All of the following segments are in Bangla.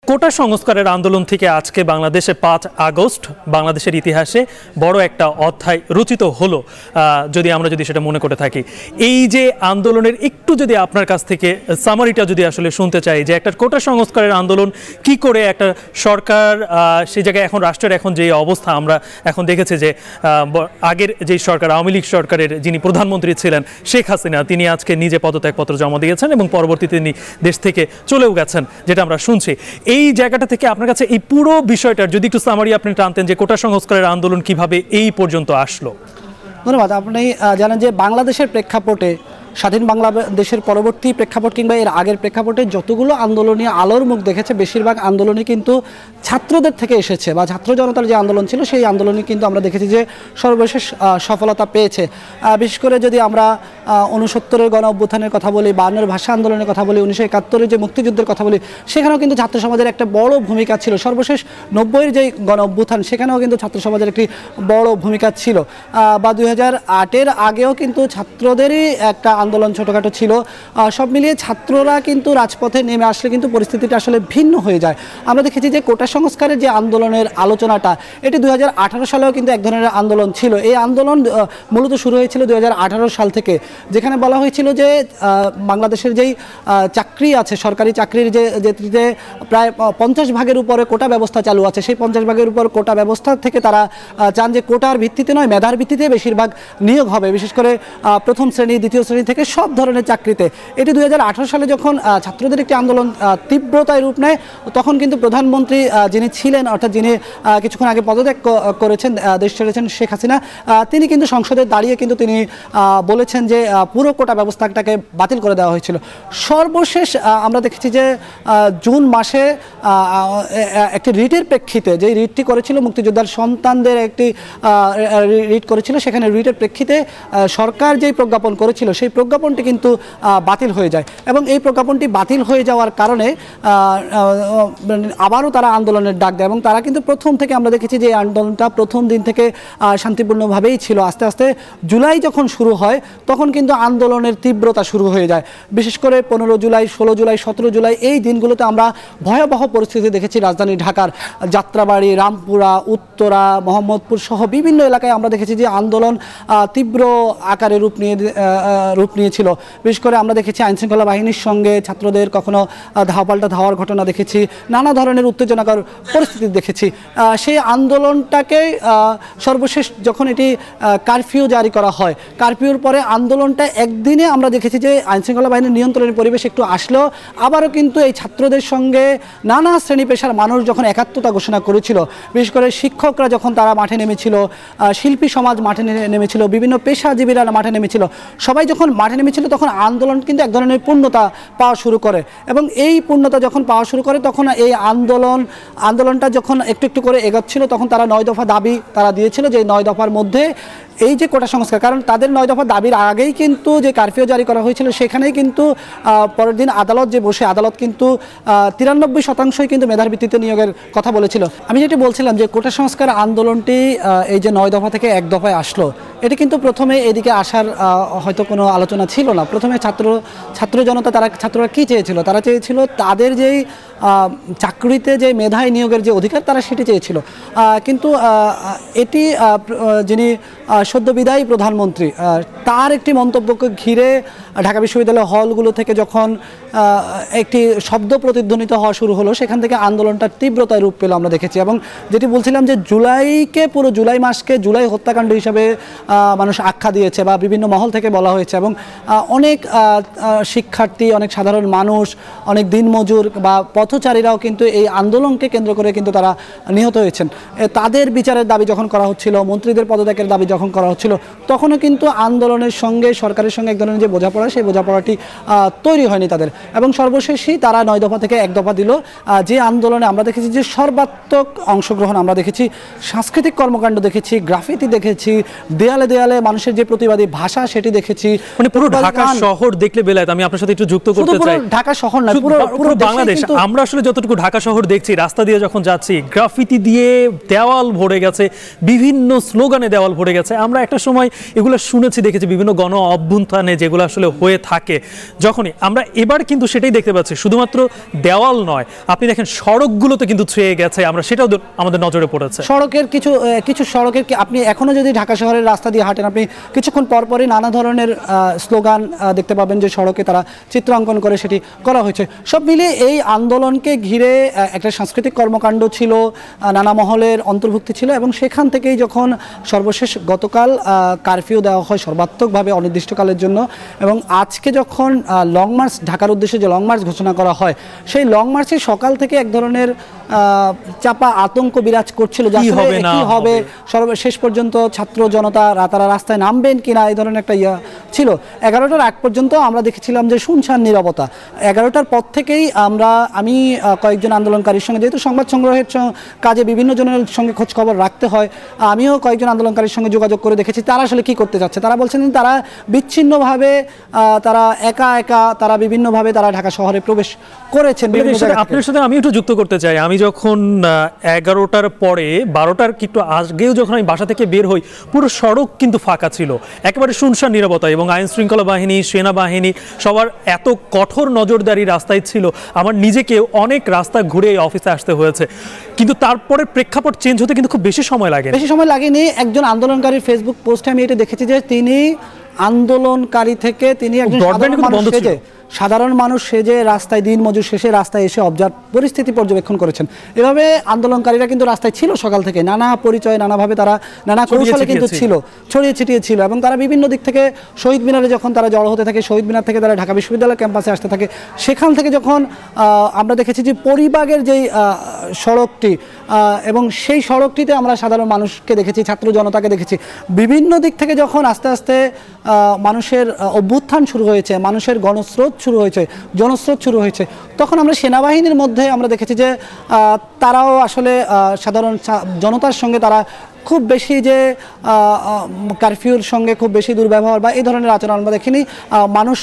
কোটা সংস্কারের আন্দোলন থেকে আজকে বাংলাদেশে 5 আগস্ট বাংলাদেশের ইতিহাসে বড় একটা অধ্যায় রচিত হলো, যদি আমরা সেটা মনে করে থাকি। এই যে আন্দোলনের একটু যদি আপনার কাছ থেকে সামারিটা যদি আসলে শুনতে চাই, যে একটা কোটা সংস্কারের আন্দোলন কি করে একটা সরকার সেই জায়গায় এখন রাষ্ট্রের এখন যে অবস্থা আমরা এখন দেখেছি যে আগের যে সরকার আওয়ামী লীগ সরকারের যিনি প্রধানমন্ত্রী ছিলেন শেখ হাসিনা, তিনি আজকে নিজে পদত্যাগপত্র জমা দিয়েছেন এবং পরবর্তীতে তিনি দেশ থেকে চলেও গেছেন, যেটা আমরা শুনছি। এই জায়গাটা থেকে আপনার কাছে এই পুরো বিষয়টার যদি একটু সামারি আপনি টানতেন, যে কোটা সংস্কারের আন্দোলন কিভাবে এই পর্যন্ত আসলো। ধন্যবাদ। আপনি জানেন যে বাংলাদেশের প্রেক্ষাপটে, স্বাধীন বাংলাদেশের পরবর্তী প্রেক্ষাপট কিংবা এর আগের প্রেক্ষাপটে যতগুলো আন্দোলনী আলোর মুখ দেখেছে, বেশিরভাগ আন্দোলনই কিন্তু ছাত্রদের থেকে এসেছে, বা ছাত্র জনতার যে আন্দোলন ছিল সেই আন্দোলনই কিন্তু আমরা দেখেছি যে সর্বশেষ সফলতা পেয়েছে। বিশেষ করে যদি আমরা 69-এর গণ অভ্যুত্থানের কথা বলি, 52-এর ভাষা আন্দোলনের কথা বলি, 1971-এর যে মুক্তিযুদ্ধের কথা বলি, সেখানেও কিন্তু ছাত্র সমাজের একটা বড় ভূমিকা ছিল। সর্বশেষ 90-এর যে গণ অভ্যুত্থান, সেখানেও কিন্তু ছাত্র সমাজের একটি বড় ভূমিকা ছিল। বা 2008-এর আগেও কিন্তু ছাত্রদেরই একটা আন্দোলন ছোটোখাটো ছিল। সব মিলিয়ে ছাত্ররা কিন্তু রাজপথে নেমে আসলে কিন্তু পরিস্থিতিটা আসলে ভিন্ন হয়ে যায়। আমরা দেখেছি যে কোটা সংস্কারের যে আন্দোলনের আলোচনাটা, এটি 2018 সালেও কিন্তু এক ধরনের আন্দোলন ছিল। এই আন্দোলন মূলত শুরু হয়েছিল 2018 সাল থেকে, যেখানে বলা হয়েছিল যে বাংলাদেশের যেই চাকরি আছে, সরকারি চাকরির যেটিতে প্রায় 50 ভাগের উপরে কোটা ব্যবস্থা চালু আছে, সেই 50 ভাগের উপর কোটা ব্যবস্থা থেকে তারা চান যে কোটার ভিত্তিতে নয়, মেধার ভিত্তিতে বেশিরভাগ নিয়োগ হবে, বিশেষ করে প্রথম শ্রেণী, দ্বিতীয় শ্রেণী থেকে সব ধরনের চাকরিতে। এটি 2018 সালে যখন ছাত্রদের একটি আন্দোলন তীব্রতায় রূপ নেয়, তখন কিন্তু প্রধানমন্ত্রী যিনি ছিলেন, অর্থাৎ যিনি কিছুক্ষণ আগে পদত্যাগ করেছেন, দেশ ছেড়েছেন, শেখ হাসিনা, তিনি কিন্তু সংসদে দাঁড়িয়ে কিন্তু তিনি বলেছেন যে পুরো কোটা ব্যবস্থাটাকে বাতিল করে দেওয়া হয়েছিল। সর্বশেষ আমরা দেখেছি যে জুন মাসে একটি রিটের প্রেক্ষিতে, যে রিটটি করেছিল মুক্তিযোদ্ধার সন্তানদের একটি রিট করেছিল, সেখানে রিটের প্রেক্ষিতে সরকার যেই প্রজ্ঞাপন করেছিল সেই প্রজ্ঞাপনটি কিন্তু বাতিল হয়ে যায়, এবং এই প্রজ্ঞাপনটি বাতিল হয়ে যাওয়ার কারণে আবারও তারা আন্দোলনের ডাক দেয়। এবং তারা কিন্তু প্রথম থেকে আমরা দেখেছি যে এই আন্দোলনটা প্রথম দিন থেকে শান্তিপূর্ণভাবেই ছিল। আস্তে আস্তে জুলাই যখন শুরু হয়, তখন কিন্তু আন্দোলনের তীব্রতা শুরু হয়ে যায়। বিশেষ করে 15 জুলাই, 16 জুলাই, 17 জুলাই এই দিনগুলোতে আমরা ভয়াবহ পরিস্থিতি দেখেছি। রাজধানী ঢাকার যাত্রাবাড়ি, রামপুরা, উত্তরা, মোহাম্মদপুর সহ বিভিন্ন এলাকায় আমরা দেখেছি যে আন্দোলন তীব্র আকারে রূপ নিয়েছিল। বিশেষ করে আমরা দেখেছি আইনশৃঙ্খলা বাহিনীর সঙ্গে ছাত্রদের কখনো ধাওয়াপাল্টা ধাওয়ার ঘটনা দেখেছি, নানা ধরনের উত্তেজনাকর পরিস্থিতি দেখেছি। সেই আন্দোলনটাকে সর্বশেষ যখন এটি কারফিউ জারি করা হয়, কারফিউর পরে আন্দোলনটা একদিনে আমরা দেখেছি যে আইনশৃঙ্খলা বাহিনীর নিয়ন্ত্রণের পরিবেশ একটু আসলেও আবারও কিন্তু এই ছাত্রদের সঙ্গে নানা শ্রেণী পেশার মানুষ যখন একাত্মতা ঘোষণা করেছিল, বিশেষ করে শিক্ষকরা যখন তারা মাঠে নেমেছিল, শিল্পী সমাজ মাঠে নেমেছিল, বিভিন্ন পেশাজীবীরা মাঠে নেমেছিল, সবাই যখন মাঠে নেমেছিল, তখন আন্দোলন কিন্তু এক ধরনের পূর্ণতা পাওয়া শুরু করে। এবং এই পূর্ণতা যখন পাওয়া শুরু করে, তখন এই আন্দোলনটা যখন একটু একটু করে এগোচ্ছিল, তখন তারা 9 দফা দাবি তারা দিয়েছিল, যে 9 দফার মধ্যে এই যে কোটা সংস্কার, কারণ তাদের 9 দফা দাবির আগেই কিন্তু যে কারফিউ জারি করা হয়েছিল, সেখানেই কিন্তু পরের দিন আদালত যে বসে, আদালত কিন্তু 93% কিন্তু মেধার ভিত্তিতে নিয়োগের কথা বলেছিল। আমি যেটি বলছিলাম যে কোটা সংস্কার আন্দোলনটি এই যে 9 দফা থেকে 1 দফায় আসলো, এটি কিন্তু প্রথমে এদিকে আসার হয়তো কোনো আলোচনা ছিল না। প্রথমে ছাত্র জনতা, ছাত্ররা কী চেয়েছিল? তারা চেয়েছিল তাদের যেই চাকরিতে যে মেধায় নিয়োগের যে অধিকার, তারা সেটি চেয়েছিল। কিন্তু এটি যিনি সদ্য বিদায়ী প্রধানমন্ত্রী, তার একটি মন্তব্যকে ঘিরে ঢাকা বিশ্ববিদ্যালয় হলগুলো থেকে যখন একটি শব্দ প্রতিধ্বনিত হওয়া শুরু হলো, সেখান থেকে আন্দোলনটার তীব্রতায় রূপ পেল আমরা দেখেছি। এবং যেটি বলছিলাম যে পুরো জুলাই মাসকে জুলাই হত্যাকাণ্ড হিসাবে মানুষ আখ্যা দিয়েছে, বা বিভিন্ন মহল থেকে বলা হয়েছে, এবং অনেক শিক্ষার্থী, অনেক সাধারণ মানুষ, অনেক দিনমজুর বা পথচারীরাও কিন্তু এই আন্দোলনকে কেন্দ্র করে কিন্তু তারা নিহত হয়েছেন। তাদের বিচারের দাবি যখন করা হচ্ছিল, মন্ত্রীদের পদত্যাগের দাবি যখন করা হচ্ছিল, তখনও কিন্তু আন্দোলনের সঙ্গে সরকারের সঙ্গে এক ধরনের যে বোঝাপড়া, সেই বোঝাপড়াটি তৈরি হয়নি তাদের। এবং সর্বশেষই তারা 9 দফা থেকে 1 দফা দিল, যে আন্দোলনে আমরা দেখেছি যে সর্বাত্মক অংশগ্রহণ আমরা দেখেছি, সাংস্কৃতিক কর্মকাণ্ড দেখেছি, গ্রাফিতি দেখেছি, দেয়ালে দেয়ালে মানুষের যে প্রতিবাদী ভাষা সেটি দেখেছি। মানে পুরো ঢাকা শহর দেখলে বেলায়েত, আমি আপনার সাথে একটু যুক্ত করতে চাই, ঢাকা শহর না, পুরো বাংলাদেশ। আমরা আসলে যতটুকু ঢাকা শহর দেখছি, রাস্তা দিয়ে যখন যাচ্ছি, গ্রাফিতি দিয়ে দেওয়াল ভরে গেছে, বিভিন্ন স্লোগানে দেওয়াল ভরে গেছে। আমরা একটা সময় এগুলো শুনেছি, দেখেছি বিভিন্ন গণ অভ্যুত্থানে যেগুলো আসলে হয়ে থাকে যখনই আমরা এবার কিন্তু সেটাই দেখতে পাচ্ছি, শুধুমাত্র দেওয়াল নয়, আপনি দেখেন সড়কগুলোতে কিন্তু ছুঁয়ে গেছে, আমরা সেটাও আমাদের নজরে পড়েছে। সড়কের কিছু সড়কের আপনি এখনো যদি ঢাকা শহরের রাস্তা দিয়ে হাঁটেন, আপনি কিছুক্ষণ পরপরই নানা ধরনের স্লোগান দেখতে পাবেন যে সড়কে তারা চিত্রাঙ্কন করে সেটি করা হয়েছে। সব মিলিয়ে এই আন্দোলনকে ঘিরে একটা সাংস্কৃতিক কর্মকাণ্ড ছিল, নানা মহলের অন্তর্ভুক্তি ছিল, এবং সেখান থেকেই যখন সর্বশেষ গতকাল কারফিউ দেওয়া হয় সর্বাত্মকভাবে অনির্দিষ্টকালের জন্য, এবং আজকে যখন লং মার্চ, ঢাকার উদ্দেশ্যে যে লং মার্চ ঘোষণা করা হয়, সেই লং মার্চে সকাল থেকে এক ধরনের চাপা আতঙ্ক বিরাজ করছিল যে কি হবে, শেষ পর্যন্ত ছাত্র জনতা তারা রাস্তায় নামবেন কিনা, এই ধরনের একটা ছিল। 11টার আগ পর্যন্ত আমরা দেখেছিলাম যে শুনশান নীরবতা। 11টার পর থেকেই আমি কয়েকজন আন্দোলনকারীর সঙ্গে, যেহেতু সংবাদ সংগ্রহের কাজে বিভিন্ন জনের সঙ্গে খোঁজ খবর রাখতে হয়, আমিও কয়েকজন আন্দোলনকারীর সঙ্গে যোগাযোগ করে দেখেছি তারা আসলে কি করতে যাচ্ছে। তারা বলছেন তারা বিচ্ছিন্নভাবে, তারা একা একা, তারা বিভিন্নভাবে তারা ঢাকা শহরে প্রবেশ করেছেন। আপনার সাথে আমি একটু যুক্ত করতে চাই, আমি যখন 11টার পরে 12টার একটু আগেও যখন আমি বাসা থেকে বের হই, পুরো সড়ক কিন্তু ফাঁকা ছিল, একেবারে শুনশান নীরবতা, এবং আইন শৃঙ্খলা বাহিনী, সেনাবাহিনী সবার এত কঠোর নজরদারি রাস্তায় ছিল, আমার নিজেকে অনেক রাস্তা ঘুরে এই অফিসে আসতে হয়েছে। কিন্তু তারপরে প্রেক্ষাপট চেঞ্জ হতে কিন্তু খুব বেশি সময় লাগেনি। একজন আন্দোলনকারীর ফেসবুক পোস্টে আমি এটা দেখেছি যে তিনি আন্দোলনকারী থেকে তিনি একজন সাধারণ মানুষ সেজে রাস্তায় দিনমজুর শেষে রাস্তায় এসে পরিস্থিতি পর্যবেক্ষণ করেছেন। এভাবে আন্দোলনকারীরা কিন্তু রাস্তায় ছিল সকাল থেকে, নানা পরিচয়, নানাভাবে তারা নানা কৌশলে কিন্তু ছিল, ছড়িয়ে ছিটিয়ে ছিল, এবং তারা বিভিন্ন দিক থেকে শহীদ মিনারে যখন তারা জড়ো হতে থাকে, শহীদ মিনার থেকে তারা ঢাকা বিশ্ববিদ্যালয় ক্যাম্পাসে আসতে থাকে, সেখান থেকে যখন আমরা দেখেছি যে পরিবাগের যেই সড়কটি, এবং সেই সড়কটিতে আমরা সাধারণ মানুষকে দেখেছি, ছাত্র জনতাকে দেখেছি, বিভিন্ন দিক থেকে যখন আস্তে আস্তে মানুষের অভ্যুত্থান শুরু হয়েছে, মানুষের গণস্রোত শুরু হয়েছে, জনস্রোত শুরু হয়েছে, তখন আমরা সেনাবাহিনীর মধ্যে আমরা দেখেছি যে তারাও আসলে সাধারণ জনতার সঙ্গে তারা খুব বেশি যে কারফিউর সঙ্গে খুব বেশি দুর্ব্যবহার বা এই ধরনের আচরণ আমরা দেখিনি। মানুষ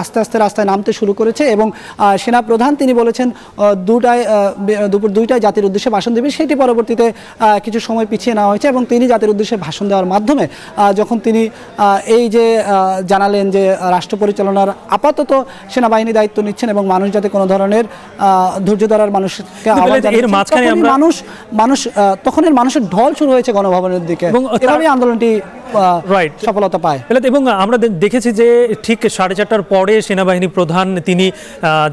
আস্তে আস্তে রাস্তায় নামতে শুরু করেছে, এবং সেনাপ্রধান তিনি বলেছেন দুপুর 2টায় জাতির উদ্দেশ্যে ভাষণ দেবে, সেটি পরবর্তীতে কিছু সময় পিছিয়ে নেওয়া হয়েছে, এবং তিনি জাতির উদ্দেশ্যে ভাষণ দেওয়ার মাধ্যমে যখন তিনি এই যে জানালেন যে রাষ্ট্র পরিচালনার আপাতত সেনাবাহিনী দায়িত্ব নিচ্ছেন, এবং মানুষ যাতে কোনো ধরনের ধৈর্য ধরার মানুষকে তখন মানুষের ঢল শুরু হয়েছে গণভবনের দিকে, এবং এভাবেই আন্দোলনটি সফলতা পায়। এবং আমরা দেখেছি যে ঠিক 4:30টার পরে সেনাবাহিনী প্রধান তিনি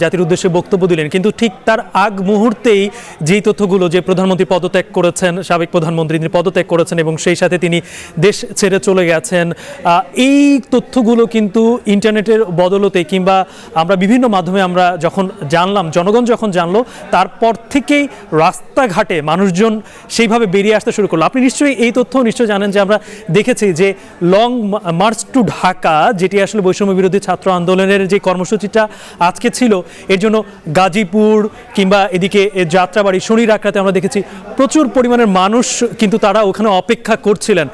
জাতির উদ্দেশ্যে বক্তব্য দিলেন, কিন্তু ঠিক তার আগ মুহূর্তেই যেই তথ্যগুলো যে প্রধানমন্ত্রী পদত্যাগ করেছেন, সাবেক প্রধানমন্ত্রী তিনি পদত্যাগ করেছেন, এবং সেই সাথে তিনি দেশ ছেড়ে চলে গেছেন, এই তথ্যগুলো কিন্তু ইন্টারনেটের বদলতে কিংবা আমরা বিভিন্ন মাধ্যমে আমরা যখন জানলাম, জনগণ যখন জানলো, তারপর থেকেই রাস্তাঘাটে মানুষজন সেইভাবে বেরিয়ে আসতে শুরু করলো। আপনি নিশ্চয়ই এই তথ্য নিশ্চয়ই জানেন যে আমরা দেখেছি যে লং মার্চ টু ঢাকা, যেটি আসলে বৈষম্য বিরোধী ছাত্র আন্দোলনের যে কর্মসূচিটা আজকে ছিল, এর জন্য গাজীপুর কিংবা এদিকে যাত্রাবাড়ি, শনির আখড়াতে আমরা দেখেছি প্রচুর পরিমাণের মানুষ কিন্তু তারা ওখানে অপেক্ষা করছিলেন।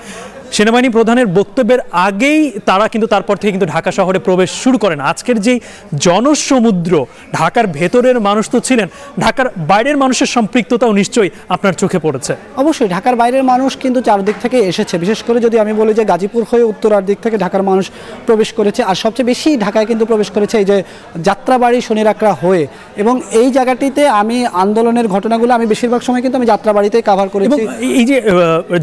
সেনাবাহিনী প্রধানের বক্তব্যের আগেই তারা কিন্তু তারপর থেকে কিন্তু ঢাকা শহরে প্রবেশ শুরু করেন। আজকের যেই জনসমুদ্র, ঢাকার ভেতরের মানুষ তো ছিলেন, ঢাকার বাইরের মানুষের সম্পৃক্ততাও নিশ্চয়ই আপনার চোখে পড়েছে। অবশ্যই ঢাকার বাইরের মানুষ কিন্তু চারদিক থেকে এসেছে, বিশেষ করে যদি আমি বলি যে গাজীপুর হয়ে উত্তরার দিক থেকে ঢাকার মানুষ প্রবেশ করেছে, আর সবচেয়ে বেশি ঢাকায় কিন্তু প্রবেশ করেছে এই যে যাত্রাবাড়ি, শনির আখড়া হয়ে, এবং এই জায়গাটিতে আমি আন্দোলনের ঘটনাগুলো আমি বেশিরভাগ সময় কিন্তু আমি যাত্রাবাড়িতেই কভার করেছি। এই যে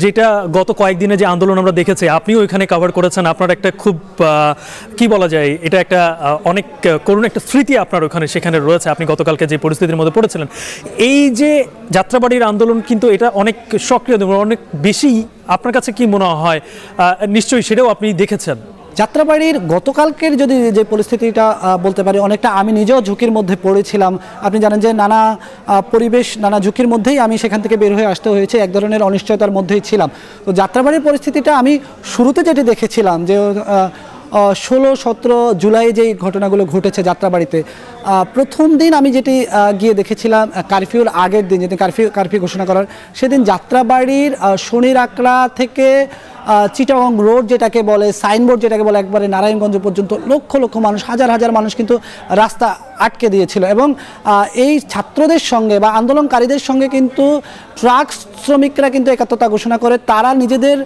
যেটা গত কয়েকদিনে যে আন্দোলন আমরা দেখেছি, আপনিও এখানে কভার করেছেন, আপনার একটা খুব কি বলা যায়, এটা একটা অনেক করুণ একটা স্মৃতি আপনার ওখানে সেখানে রয়েছে, আপনি গতকালকে যে পরিস্থিতির মধ্যে পড়েছিলেন। এই যে যাত্রাবাড়ির আন্দোলন কিন্তু এটা অনেক সক্রিয়, অনেক বেশি, আপনার কাছে কি মনে হয়? নিশ্চয়ই সেটাও আপনি দেখেছেন। যাত্রাবাড়ির গতকালকের যদি যে পরিস্থিতিটা বলতে পারি, অনেকটা আমি নিজেও ঝুঁকির মধ্যে পড়েছিলাম। আপনি জানেন যে নানা পরিবেশ, নানা ঝুঁকির মধ্যেই আমি সেখান থেকে বের হয়ে আসতে হয়েছে, এক ধরনের অনিশ্চয়তার মধ্যেই ছিলাম। তো যাত্রাবাড়ির পরিস্থিতিটা আমি শুরুতে যেটি দেখেছিলাম যে 16-17 জুলাই যেই ঘটনাগুলো ঘটেছে যাত্রাবাড়িতে, প্রথম দিন আমি যেটি গিয়ে দেখেছিলাম কারফিউর আগের দিন, যেদিন কারফিউ ঘোষণা করার, সেদিন যাত্রাবাড়ির শনির আকড়া থেকে চিটাগং রোড যেটাকে বলে, সাইনবোর্ড যেটাকে বলে, একবারে নারায়ণগঞ্জ পর্যন্ত লক্ষ লক্ষ মানুষ, হাজার হাজার মানুষ কিন্তু রাস্তা আটকে দিয়েছিল। এবং এই ছাত্রদের সঙ্গে বা আন্দোলনকারীদের সঙ্গে কিন্তু ট্রাক শ্রমিকরা কিন্তু একাত্মতা ঘোষণা করে। তারা নিজেদের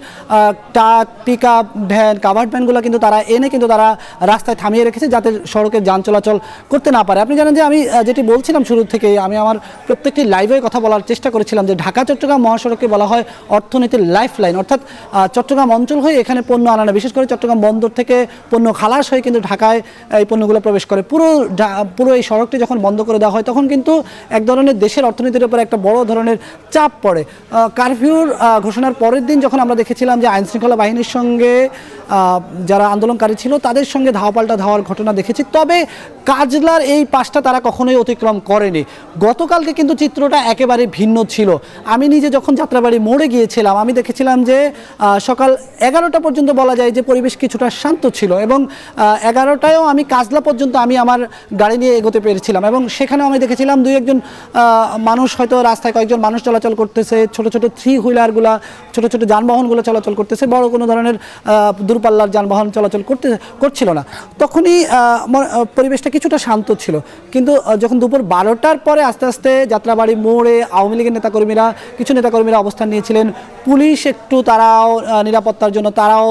truck, pickup van, covered ভ্যানগুলো কিন্তু তারা এনে কিন্তু তারা রাস্তায় থামিয়ে রেখেছে যাতে সড়কে যান চলাচল করতে না পারে। আপনি জানেন যে আমি যেটি বলছিলাম শুরু থেকে, আমি আমার প্রত্যেকটি লাইভে কথা বলার চেষ্টা করেছিলাম যে ঢাকা চট্টগ্রাম মহাসড়ককে বলা হয় অর্থনীতির লাইফ লাইন, অর্থাৎ চট্টগ্রাম অঞ্চল হয়ে এখানে পণ্য আনা, বিশেষ করে চট্টগ্রাম বন্দর থেকে পণ্য খালাস হয়ে কিন্তু ঢাকায় এই পণ্যগুলো প্রবেশ করে। পুরো এই সড়কটি যখন বন্ধ করে দেওয়া হয় তখন কিন্তু এক ধরনের দেশের অর্থনীতির উপর একটা বড় ধরনের চাপ পড়ে। কারফিউর ঘোষণার পরের দিন যখন আমরা দেখেছিলাম যে আইনশৃঙ্খলা বাহিনীর সঙ্গে যারা আন্দোলনকারী ছিল তাদের সঙ্গে ধাওয়াপাল্টা ধাওয়ার ঘটনা দেখেছি, তবে কাজলার এই পাশটা তারা কখনোই অতিক্রম করেনি। গতকালকে কিন্তু চিত্রটা একেবারে ভিন্ন ছিল। আমি নিজে যখন যাত্রাবাড়ি মোড়ে গিয়েছিলাম আমি দেখেছিলাম যে সকাল 11টা পর্যন্ত বলা যায় যে পরিবেশ কিছুটা শান্ত ছিল, এবং 11টায়ও আমি কাজলা পর্যন্ত আমি আমার গাড়ি নিয়ে এগোতে পেরেছিলাম। এবং সেখানেও আমি দেখেছিলাম দুই একজন মানুষ, হয়তো রাস্তায় কয়েকজন মানুষ চলাচল করতেছে, ছোট ছোট থ্রি হুইলারগুলা, ছোট ছোট যানবাহনগুলো চলাচল করতেছে, বড় কোনো ধরনের দূরপাল্লার যানবাহন চলাচল করছিল না। তখনই পরিবেশটা কিছুটা শান্ত ছিল। কিন্তু যখন দুপুর 12টার পরে আস্তে আস্তে যাত্রাবাড়ি মোড়ে আওয়ামী লীগের নেতাকর্মীরা, কিছু নেতাকর্মীরা অবস্থান নিয়েছিলেন, পুলিশ একটু তারাও নিরাপত্তার জন্য তারাও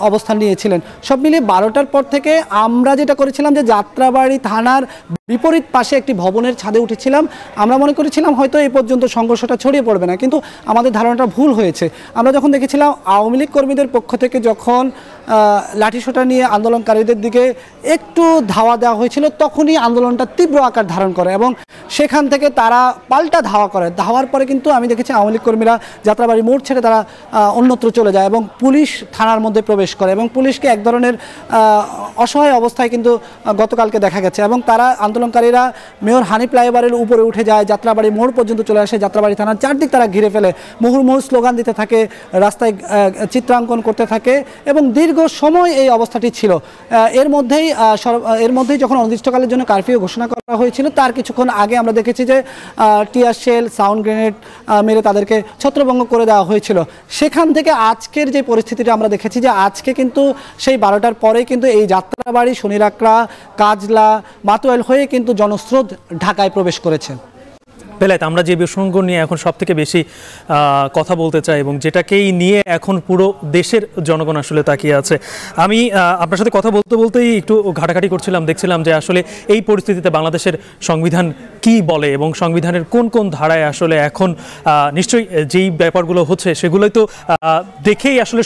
অবস্থান নিয়েছিলেন। সব মিলিয়ে 12টার পর থেকে আমরা যেটা করেছিলাম যে যাত্রাবাড়ি থানার বিপরীত পাশে একটি ভবনের ছাদে উঠেছিলাম। আমরা মনে করেছিলাম হয়তো এই পর্যন্ত সংঘর্ষটা ছড়িয়ে পড়বে না, কিন্তু আমাদের ধারণাটা ভুল হয়েছে। আমরা যখন দেখেছিলাম আওয়ামী লীগ কর্মীদের পক্ষ থেকে যখন লাঠিসোঁটা নিয়ে আন্দোলনকারীদের দিকে একটু ধাওয়া দেওয়া হয়েছিল তখনই আন্দোলনটা তীব্র আকার ধারণ করে এবং সেখান থেকে তারা পাল্টা ধাওয়া করে। ধাওয়ার পরে কিন্তু আমি দেখেছি আওয়ামী লীগ কর্মীরা যাত্রাবাড়ি মোড় ছেড়ে তারা অন্যত্র চলে যায় এবং পুলিশ থানার মধ্যে প্রবেশ করে এবং পুলিশকে এক ধরনের অসহায় অবস্থায় কিন্তু গতকালকে দেখা গেছে। এবং তারা আন্দোলনকারীরা মেয়র হানি ফ্লাইওভারের উপরে উঠে যায়, যাত্রাবাড়ি মোড় পর্যন্ত চলে আসে, যাত্রাবাড়ি থানার চারদিক তারা ঘিরে ফেলে, মুহুর্মুহু স্লোগান দিতে থাকে, রাস্তায় চিত্রাঙ্কন করতে থাকে এবং দীর্ঘ সময় এই অবস্থাটি ছিল। এর মধ্যেই যখন অনির্দিষ্টকালের জন্য কারফিউ ঘোষণা করা হয়েছিল তার কিছুক্ষণ আগে আমরা দেখেছি যে টিয়ার শেল, সাউন্ড গ্রেনেড মেরে তাদেরকে ছত্রভঙ্গ করে দেওয়া হয়েছিল। সেখান থেকে আজকের যে পরিস্থিতিটা আমরা দেখেছি যে আজকে কিন্তু সেই 12টার পরেই কিন্তু এই যাত্রাবাড়ি, শনিরাকড়া, কাজলা, মাতুয়াইল হয়ে কিন্তু জনস্রোত ঢাকায় প্রবেশ করেছে। বেলায়েত, আমরা যে প্রসঙ্গ নিয়ে এখন সব থেকে বেশি কথা বলতে চাই এবং যেটাকেই নিয়ে এখন পুরো দেশের জনগণ আসলে তাকিয়ে আছে, আমি আপনার সাথে কথা বলতে বলতেই একটু ঘাটাঘাটি করছিলাম, দেখছিলাম যে আসলে এই পরিস্থিতিতে বাংলাদেশের সংবিধান কি বলে এবং সংবিধানের কোন কোন ধারায় আসলে এখন নিশ্চয়ই যেই ব্যাপারগুলো হচ্ছে সেগুলোই তো দেখেই আসলে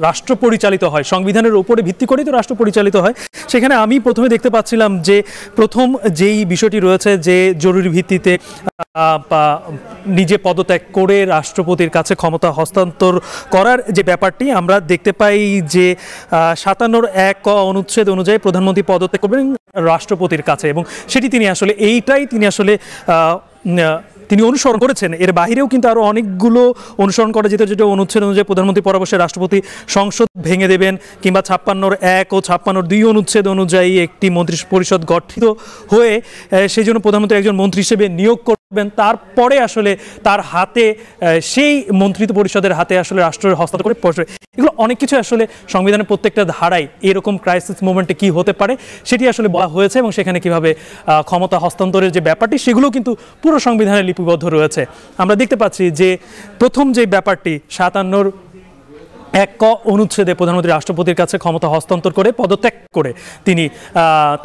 রাষ্ট্র পরিচালিত হয়, সংবিধানের উপরে ভিত্তি করেই তো রাষ্ট্র পরিচালিত হয়। সেখানে আমি প্রথমে দেখতে পাচ্ছিলাম যে প্রথম যেই বিষয়টি রয়েছে যে জরুরি ভিত্তিতে নিজে পদত্যাগ করে রাষ্ট্রপতির কাছে ক্ষমতা হস্তান্তর করার যে ব্যাপারটি আমরা দেখতে পাই যে 57(1) অনুচ্ছেদ অনুযায়ী প্রধানমন্ত্রী পদত্যাগ করবেন রাষ্ট্রপতির কাছে এবং সেটি তিনি আসলে তিনি অনুসরণ করেছেন। এর বাইরেও কিন্তু আরও অনেকগুলো অনুসরণ করা যেত, যেটা অনুচ্ছেদ অনুযায়ী প্রধানমন্ত্রী পরামর্শে রাষ্ট্রপতি সংসদ ভেঙে দেবেন কিংবা 56(1) ও 56(2) অনুচ্ছেদ অনুযায়ী একটি মন্ত্রী পরিষদ গঠিত হয়ে সেই জন্য প্রধানমন্ত্রী একজন মন্ত্রী হিসেবে নিয়োগ করবেন, তারপরে আসলে তার হাতে সেই মন্ত্রিত্ব পরিষদের হাতে আসলে রাষ্ট্রের হস্তান্তর করে পড়বে। এগুলো অনেক কিছু আসলে সংবিধানের প্রত্যেকটা ধারায় এরকম ক্রাইসিস মোমেন্টে কি হতে পারে সেটি আসলে বলা হয়েছে এবং সেখানে কিভাবে ক্ষমতা হস্তান্তরের যে ব্যাপারটি সেগুলো কিন্তু পুরো সংবিধানে লিপিবদ্ধ রয়েছে। আমরা দেখতে পাচ্ছি যে প্রথম যে ব্যাপারটি 57(1) অনুচ্ছেদে প্রধানমন্ত্রী রাষ্ট্রপতির কাছে ক্ষমতা হস্তান্তর করে পদত্যাগ করে তিনি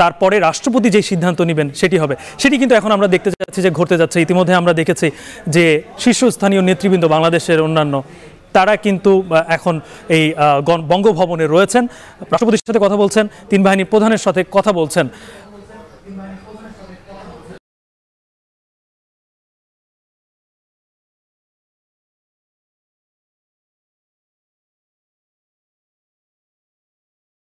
তারপরে রাষ্ট্রপতি যে সিদ্ধান্ত নেবেন সেটি হবে, সেটি কিন্তু এখন আমরা দেখতে যাচ্ছি যে ঘটতে যাচ্ছে। ইতিমধ্যে আমরা দেখেছি যে শীর্ষস্থানীয় নেতৃবৃন্দ বাংলাদেশের অন্যান্য তারা কিন্তু এখন এই বঙ্গভবনে রয়েছেন, রাষ্ট্রপতির সাথে কথা বলছেন, তিন বাহিনীর প্রধানের সাথে কথা বলছেন।